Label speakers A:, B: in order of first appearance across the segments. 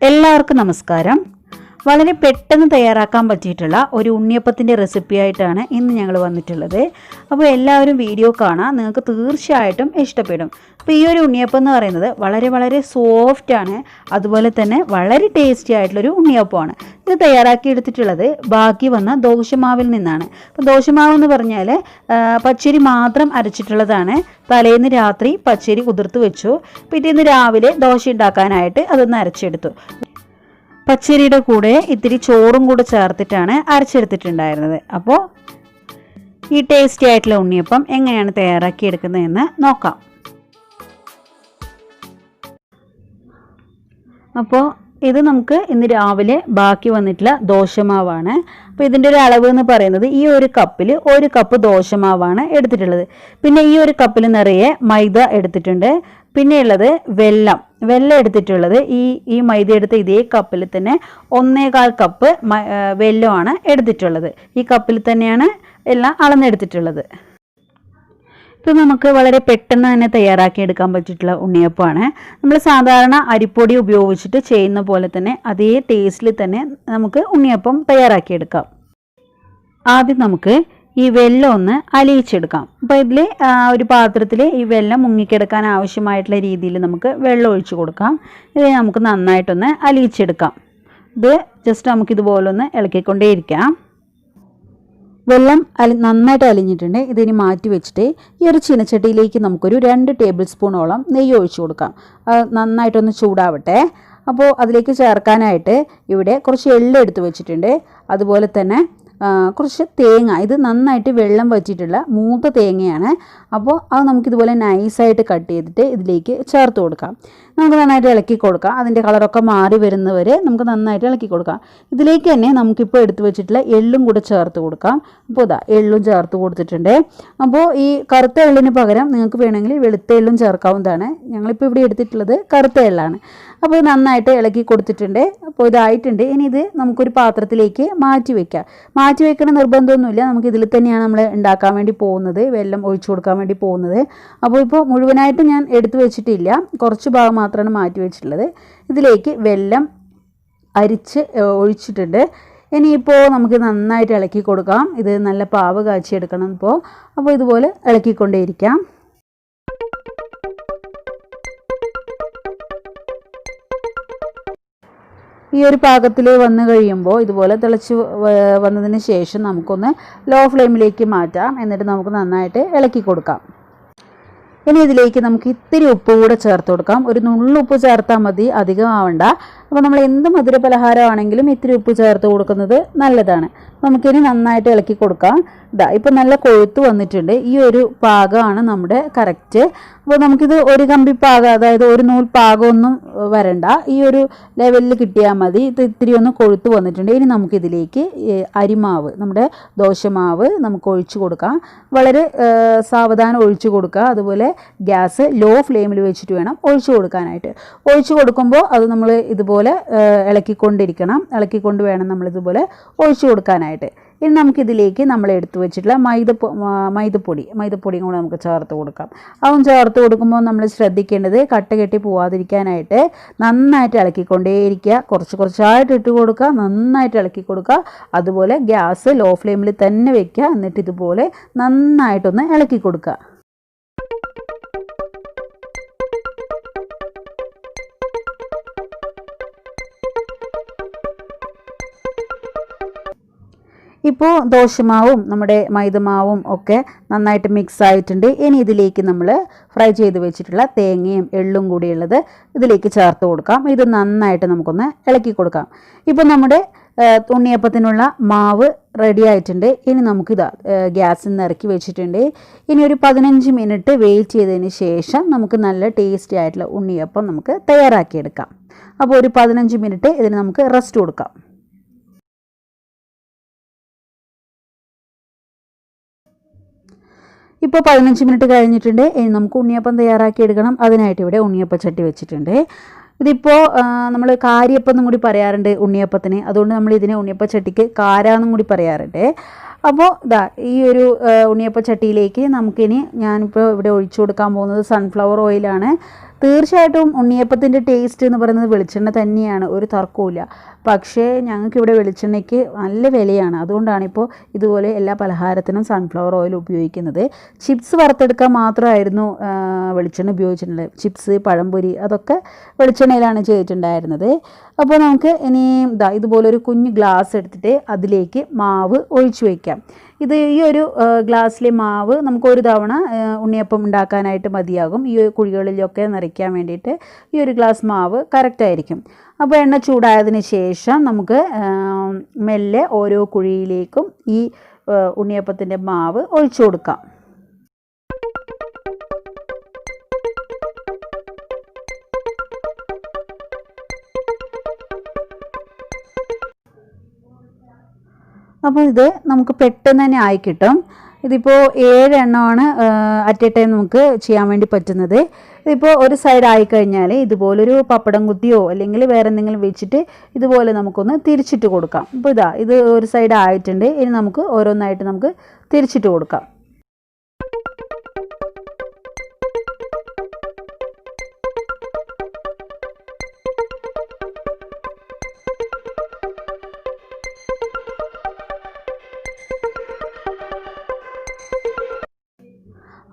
A: എല്ലാവർക്കും നമസ്കാരം. വളരെ പെട്ടെന്ന് തയ്യാറാക്കാൻ പറ്റിയിട്ടുള്ള ഒരു ഉണ്ണിയപ്പത്തിൻ്റെ റെസിപ്പി ആയിട്ടാണ് ഇന്ന് ഞങ്ങൾ വന്നിട്ടുള്ളത്. അപ്പോൾ എല്ലാവരും വീഡിയോ കാണാം, നിങ്ങൾക്ക് തീർച്ചയായിട്ടും ഇഷ്ടപ്പെടും. അപ്പോൾ ഈ ഒരു ഉണ്ണിയപ്പം എന്ന് പറയുന്നത് വളരെ സോഫ്റ്റാണ്, അതുപോലെ തന്നെ വളരെ ടേസ്റ്റി ആയിട്ടുള്ളൊരു ഉണ്ണിയപ്പമാണ്. ഇത് തയ്യാറാക്കി എടുത്തിട്ടുള്ളത് ബാക്കി വന്ന ദോശമാവിൽ നിന്നാണ്. അപ്പോൾ ദോശമാവ് എന്ന് പറഞ്ഞാൽ പച്ചരി മാത്രം അരച്ചിട്ടുള്ളതാണ്. തലേന്ന് രാത്രി പച്ചരി കുതിർത്ത് വെച്ചു, പിറ്റേന്ന് രാവിലെ ദോശ ഉണ്ടാക്കാനായിട്ട് അതൊന്ന് അരച്ചെടുത്തു. പച്ചരിയുടെ കൂടെ ഇത്തിരി ചോറും കൂടെ ചേർത്തിട്ടാണ് അരച്ചെടുത്തിട്ടുണ്ടായിരുന്നത്. അപ്പോൾ ഈ ടേസ്റ്റി ആയിട്ടുള്ള ഉണ്ണിയപ്പം എങ്ങനെയാണ് തയ്യാറാക്കിയെടുക്കുന്നതെന്ന് നോക്കാം. അപ്പോൾ ഇത് നമുക്ക് ഇന്ന് രാവിലെ ബാക്കി വന്നിട്ടുള്ള ദോശമാവാണ്. അപ്പോൾ ഇതിൻ്റെ ഒരു അളവ് എന്ന് പറയുന്നത് ഈ ഒരു കപ്പിൽ 1 കപ്പ് ദോശമാവാണ് എടുത്തിട്ടുള്ളത്. പിന്നെ ഈ ഒരു കപ്പിൽ നിറയെ മൈദ എടുത്തിട്ടുണ്ട്. പിന്നെ ഉള്ളത് വെള്ളം എടുത്തിട്ടുള്ളത് ഈ മൈദ എടുത്ത ഇതേ കപ്പിൽ തന്നെ 1.25 കപ്പ് വെല്ലമാണ് എടുത്തിട്ടുള്ളത്. ഈ കപ്പിൽ തന്നെയാണ് എല്ലാം അളന്നെടുത്തിട്ടുള്ളത്. ഇത് നമുക്ക് വളരെ പെട്ടെന്ന് തന്നെ തയ്യാറാക്കിയെടുക്കാൻ പറ്റിയിട്ടുള്ള ഉണ്ണിയപ്പമാണ്. നമ്മൾ സാധാരണ അരിപ്പൊടി ഉപയോഗിച്ചിട്ട് ചെയ്യുന്ന പോലെ തന്നെ അതേ ടേസ്റ്റിൽ തന്നെ നമുക്ക് ഉണ്ണിയപ്പം തയ്യാറാക്കിയെടുക്കാം. ആദ്യം നമുക്ക് ഈ വെല്ലം ഒന്ന് അലിയിച്ചെടുക്കാം. അപ്പോൾ ഇതിൽ ഒരു പാത്രത്തിൽ ഈ വെല്ലം മുങ്ങിക്കിടക്കാൻ ആവശ്യമായിട്ടുള്ള രീതിയിൽ നമുക്ക് വെള്ളം ഒഴിച്ചു കൊടുക്കാം. ഇത് നമുക്ക് നന്നായിട്ടൊന്ന് അലിയിച്ചെടുക്കാം. ഇത് ജസ്റ്റ് നമുക്കിതുപോലൊന്ന് ഇളക്കിക്കൊണ്ടേയിരിക്കാം. വെള്ളം നന്നായിട്ട് അലിഞ്ഞിട്ടുണ്ട്. ഇതിനി മാറ്റി വെച്ചിട്ട് ഈ ഒരു ചീനച്ചട്ടിയിലേക്ക് നമുക്കൊരു 2 ടേബിൾ സ്പൂണോളം നെയ്യ് ഒഴിച്ചു കൊടുക്കാം. നന്നായിട്ടൊന്ന് ചൂടാവട്ടെ. അപ്പോൾ അതിലേക്ക് ചേർക്കാനായിട്ട് ഇവിടെ കുറച്ച് എള്ള് എടുത്ത് വെച്ചിട്ടുണ്ട്. അതുപോലെ തന്നെ കുറച്ച് തേങ്ങ, ഇത് നന്നായിട്ട് വെള്ളം വറ്റിയിട്ടുള്ള മൂത്ത തേങ്ങയാണ്. അപ്പോൾ അത് നമുക്കിതുപോലെ നൈസായിട്ട് കട്ട് ചെയ്തിട്ട് ഇതിലേക്ക് ചേർത്ത് കൊടുക്കാം. നമുക്ക് നന്നായിട്ട് ഇളക്കി കൊടുക്കാം. അതിൻ്റെ കളറൊക്കെ മാറി വരുന്നവരെ നമുക്ക് നന്നായിട്ട് ഇളക്കി കൊടുക്കാം. ഇതിലേക്ക് തന്നെ നമുക്കിപ്പോൾ എടുത്തു വെച്ചിട്ടുള്ള എള്ളും കൂടെ ചേർത്ത് കൊടുക്കാം. അപ്പോൾ ഇതാ എള്ളും ചേർത്ത് കൊടുത്തിട്ടുണ്ട്. അപ്പോൾ ഈ കറുത്ത എള്ളിന് പകരം നിങ്ങൾക്ക് വേണമെങ്കിൽ വെളുത്ത എള്ളും ചേർക്കാവുന്നതാണ്. ഞങ്ങളിപ്പോൾ ഇവിടെ എടുത്തിട്ടുള്ളത് കറുത്ത എള്ളാണ്. അപ്പോൾ നന്നായിട്ട് ഇളക്കി കൊടുത്തിട്ടുണ്ട്. അപ്പോൾ ഇതായിട്ടുണ്ട്. ഇനി ഇത് നമുക്കൊരു പാത്രത്തിലേക്ക് മാറ്റി വയ്ക്കണ നിർബന്ധമൊന്നുമില്ല. നമുക്ക് ഇതിൽ തന്നെയാണ് നമ്മൾ ഉണ്ടാക്കാൻ വേണ്ടി പോകുന്നത്, വെള്ളം ഒഴിച്ചു കൊടുക്കാൻ വേണ്ടി പോകുന്നത്. അപ്പോൾ ഇപ്പോൾ മുഴുവനായിട്ട് ഞാൻ എടുത്തു വെച്ചിട്ടില്ല, കുറച്ച് ഭാഗം മാത്രമാണ് മാറ്റി വെച്ചിട്ടുള്ളത്. ഇതിലേക്ക് വെള്ളം അരിച്ച് ഒഴിച്ചിട്ടുണ്ട്. ഇനിയിപ്പോൾ നമുക്ക് നന്നായിട്ട് ഇളക്കി കൊടുക്കാം. ഇത് നല്ല പാവ് കാച്ചിയെടുക്കണം. അപ്പോൾ ഇതുപോലെ ഇളക്കിക്കൊണ്ടേയിരിക്കാം. ഈ ഒരു പാകത്തിൽ വന്നു കഴിയുമ്പോൾ ഇതുപോലെ തിളച്ച് വന്നതിന് ശേഷം നമുക്കൊന്ന് ലോ ഫ്ലെയിമിലേക്ക് മാറ്റാം. എന്നിട്ട് നമുക്ക് നന്നായിട്ട് ഇളക്കി കൊടുക്കാം. ഇനി ഇതിലേക്ക് നമുക്ക് ഇത്തിരി ഉപ്പ് കൂടെ ചേർത്ത് കൊടുക്കാം. ഒരു നുള്ളുപ്പ് ചേർത്താൽ മതി, അധികം ആവണ്ട. അപ്പോൾ നമ്മൾ എന്ത് മധുര പലഹാരമാണെങ്കിലും ഇത്തിരി ഉപ്പ് ചേർത്ത് കൊടുക്കുന്നത് നല്ലതാണ്. നമുക്കിനി നന്നായിട്ട് ഇളക്കി കൊടുക്കാം. ഇപ്പം നല്ല കൊഴുത്ത് വന്നിട്ടുണ്ട്. ഈ ഒരു പാകമാണ് നമ്മുടെ കറക്റ്റ്. അപ്പോൾ നമുക്കിത് ഒരു കമ്പി പാകം, അതായത് ഒരു നൂൽ പാകമൊന്നും വരണ്ട, ഈ ഒരു ലെവലിൽ കിട്ടിയാൽ മതി. ഇത് ഇത്തിരി ഒന്ന് കൊഴുത്ത് വന്നിട്ടുണ്ട്. ഇനി നമുക്കിതിലേക്ക് അരിമാവ്, നമ്മുടെ ദോശമാവ് നമുക്ക് ഒഴിച്ചു കൊടുക്കാം. വളരെ സാവധാനം ഒഴിച്ചു കൊടുക്കുക. അതുപോലെ ഗ്യാസ് ലോ ഫ്ലെയിമിൽ വെച്ചിട്ട് വേണം ഒഴിച്ചു കൊടുക്കാനായിട്ട്. ഒഴിച്ചു കൊടുക്കുമ്പോൾ അത് നമ്മൾ ഇതുപോലെ ഇളക്കിക്കൊണ്ട് വേണം നമ്മളിതുപോലെ ഒഴിച്ചു കൊടുക്കാനായിട്ട്. ഇനി നമുക്കിതിലേക്ക് നമ്മൾ എടുത്തു വെച്ചിട്ടുള്ള മൈദപ്പൊടിയും കൂടെ നമുക്ക് ചേർത്ത് കൊടുക്കാം. അതും ചേർത്ത് കൊടുക്കുമ്പോൾ നമ്മൾ ശ്രദ്ധിക്കേണ്ടത് കട്ട കെട്ടി പോവാതിരിക്കാനായിട്ട് നന്നായിട്ട് ഇളക്കിക്കൊണ്ടേയിരിക്കുക. കുറച്ചായിട്ട് ഇട്ട് കൊടുക്കുക, നന്നായിട്ട് ഇളക്കി കൊടുക്കുക. അതുപോലെ ഗ്യാസ് ലോ ഫ്ലെയിമിൽ തന്നെ വെക്കുക. എന്നിട്ട് ഇതുപോലെ നന്നായിട്ടൊന്ന് ഇളക്കി കൊടുക്കുക. ഇപ്പോൾ ദോശമാവും നമ്മുടെ മൈദമാവും ഒക്കെ നന്നായിട്ട് മിക്സ് ആയിട്ടുണ്ട്. ഇനി ഇതിലേക്ക് നമ്മൾ ഫ്രൈ ചെയ്ത് വെച്ചിട്ടുള്ള തേങ്ങയും എള്ളും കൂടിയുള്ളത് ഇതിലേക്ക് ചേർത്ത് കൊടുക്കാം. ഇത് നന്നായിട്ട് നമുക്കൊന്ന് ഇളക്കി കൊടുക്കാം. ഇപ്പോൾ നമ്മുടെ ഉണ്ണിയപ്പത്തിനുള്ള മാവ് റെഡി ആയിട്ടുണ്ട്. ഇനി നമുക്കിതാ ഗ്യാസിൽ നിന്ന് ഇറക്കി വെച്ചിട്ടുണ്ട്. ഇനി ഒരു 15 മിനിറ്റ് വെയിറ്റ് ചെയ്തതിന് ശേഷം നമുക്ക് നല്ല ടേസ്റ്റി ആയിട്ടുള്ള ഉണ്ണിയപ്പം നമുക്ക് തയ്യാറാക്കിയെടുക്കാം. അപ്പോൾ ഒരു 15 മിനിറ്റ് ഇതിന് നമുക്ക് റെസ്റ്റ് കൊടുക്കാം. ഇപ്പോൾ 15 മിനിറ്റ് കഴിഞ്ഞിട്ടുണ്ട്. ഇനി നമുക്ക് ഉണ്ണിയപ്പം തയ്യാറാക്കി എടുക്കണം. അതിനായിട്ട് ഇവിടെ ഉണ്ണിയപ്പച്ചട്ടി വെച്ചിട്ടുണ്ട്. ഇതിപ്പോൾ നമ്മൾ കാരിയപ്പം എന്നും കൂടി പറയാറുണ്ട് ഉണ്ണിയപ്പത്തിന്. അതുകൊണ്ട് നമ്മൾ ഇതിനെ ഉണ്ണിയപ്പച്ചട്ടിക്ക് കാരാന്നും കൂടി പറയാറുണ്ട്. അപ്പോൾ ഇതാ ഈ ഒരു ഉണ്ണിയപ്പച്ചട്ടിയിലേക്ക് നമുക്കിനി ഞാനിപ്പോൾ ഇവിടെ ഒഴിച്ചു കൊടുക്കാൻ പോകുന്നത് സൺഫ്ലവർ ഓയിലാണ്. തീർച്ചയായിട്ടും ഉണ്ണിയപ്പത്തിൻ്റെ ടേസ്റ്റ് എന്ന് പറയുന്നത് വെളിച്ചെണ്ണ തന്നെയാണ്, ഒരു തർക്കവുമില്ല. പക്ഷേ ഞങ്ങൾക്കിവിടെ വെളിച്ചെണ്ണയ്ക്ക് നല്ല വിലയാണ്. അതുകൊണ്ടാണ് ഇപ്പോൾ ഇതുപോലെ എല്ലാ പലഹാരത്തിനും സൺഫ്ലവർ ഓയിൽ ഉപയോഗിക്കുന്നത്. ചിപ്സ് വറുത്തെടുക്കാൻ മാത്രമായിരുന്നു വെളിച്ചെണ്ണ ഉപയോഗിച്ചിട്ടുള്ളത്. ചിപ്സ്, പഴംപൊരി അതൊക്കെ വെളിച്ചെണ്ണയിലാണ് ചെയ്തിട്ടുണ്ടായിരുന്നത്. അപ്പോൾ നമുക്ക് ഇനി ഇതുപോലൊരു കുഞ്ഞ് ഗ്ലാസ് എടുത്തിട്ട് അതിലേക്ക് മാവ് ഒഴിച്ചു വയ്ക്കാം. ഈ ഒരു ഗ്ലാസ്സിലെ മാവ് നമുക്ക് ഒരു തവണ ഉണ്ണിയപ്പം ഉണ്ടാക്കാനായിട്ട് മതിയാകും. ഈ കുഴികളിലൊക്കെ നിറയ്ക്കാൻ വേണ്ടിയിട്ട് ഈ ഒരു ഗ്ലാസ് മാവ് കറക്റ്റായിരിക്കും. അപ്പോൾ എണ്ണ ചൂടായതിന് ശേഷം നമുക്ക് മെല്ലെ ഓരോ കുഴിയിലേക്കും ഈ ഉണ്ണിയപ്പത്തിൻ്റെ മാവ് ഒഴിച്ചു കൊടുക്കാം. അപ്പോൾ ഇത് നമുക്ക് പെട്ടെന്ന് തന്നെ ആയി കിട്ടും. ഇതിപ്പോൾ 7 എണ്ണമാണ് അറ്റ് എ ടൈം നമുക്ക് ചെയ്യാൻ വേണ്ടി പറ്റുന്നത്. ഇതിപ്പോൾ ഒരു സൈഡ് ആയിക്കഴിഞ്ഞാൽ ഇതുപോലൊരു പപ്പടം കുത്തിയോ അല്ലെങ്കിൽ വേറെ എന്തെങ്കിലും വെച്ചിട്ട് ഇതുപോലെ നമുക്കൊന്ന് തിരിച്ചിട്ട് കൊടുക്കാം. അപ്പോൾ ഇത് ഒരു സൈഡ് ആയിട്ടുണ്ട്. ഇനി നമുക്ക് ഓരോന്നായിട്ട് നമുക്ക് തിരിച്ചിട്ട് കൊടുക്കാം.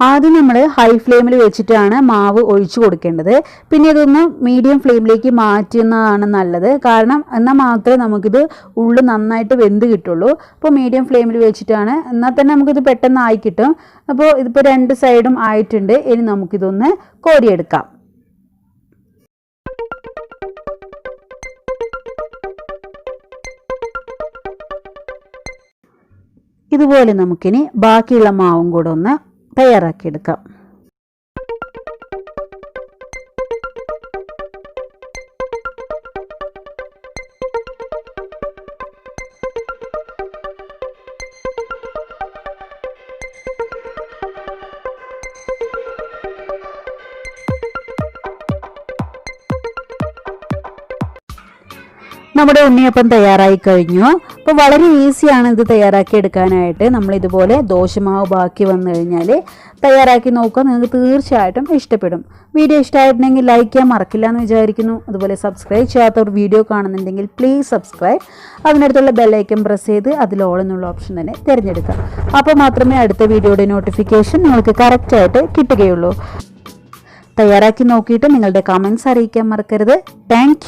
A: ആദ്യം നമ്മൾ ഹൈ ഫ്ലെയിമിൽ വെച്ചിട്ടാണ് മാവ് ഒഴിച്ചു കൊടുക്കേണ്ടത്. പിന്നെ ഇതൊന്ന് മീഡിയം ഫ്ലെയിമിലേക്ക് മാറ്റുന്നതാണ് നല്ലത്. കാരണം എന്നാൽ മാത്രമേ നമുക്കിത് ഉള്ളു നന്നായിട്ട് വെന്ത് കിട്ടുള്ളൂ. അപ്പോൾ മീഡിയം ഫ്ലെയിമിൽ വെച്ചിട്ടാണ്, എന്നാൽ തന്നെ നമുക്കിത് പെട്ടെന്ന് ആയി കിട്ടും. അപ്പോൾ ഇതിപ്പോൾ 2 സൈഡും ആയിട്ടുണ്ട്. ഇനി നമുക്കിതൊന്ന് കോരിയെടുക്കാം. ഇതുപോലെ നമുക്കിനി ബാക്കിയുള്ള മാവും കൂടെ ഒന്ന് തയ്യാറാക്കിയെടുക്കാം. നമ്മുടെ ഉണ്ണിയപ്പം തയ്യാറായി കഴിഞ്ഞു. അപ്പോൾ വളരെ ഈസിയാണ് ഇത് തയ്യാറാക്കി എടുക്കാനായിട്ട്. നമ്മളിതുപോലെ ദോശമാവ് ബാക്കി വന്നു കഴിഞ്ഞാൽ തയ്യാറാക്കി നോക്കുക, നിങ്ങൾക്ക് തീർച്ചയായിട്ടും ഇഷ്ടപ്പെടും. വീഡിയോ ഇഷ്ടമായിട്ടുണ്ടെങ്കിൽ ലൈക്ക് ചെയ്യാൻ മറക്കില്ല എന്ന് വിചാരിക്കുന്നു. അതുപോലെ സബ്സ്ക്രൈബ് ചെയ്യാത്തവർ വീഡിയോ കാണുന്നുണ്ടെങ്കിൽ പ്ലീസ് സബ്സ്ക്രൈബ്. അതിനടുത്തുള്ള ബെല്ലൈക്കൺ പ്രസ് ചെയ്ത് അതിൽ ഓൾ എന്നുള്ള ഓപ്ഷൻ തന്നെ തിരഞ്ഞെടുക്കുക. അപ്പോൾ മാത്രമേ അടുത്ത വീഡിയോയുടെ നോട്ടിഫിക്കേഷൻ നിങ്ങൾക്ക് കറക്റ്റായിട്ട് കിട്ടുകയുള്ളൂ. തയ്യാറാക്കി നോക്കിയിട്ട് നിങ്ങളുടെ കമൻറ്റ്സ് അറിയിക്കാൻ മറക്കരുത്. താങ്ക്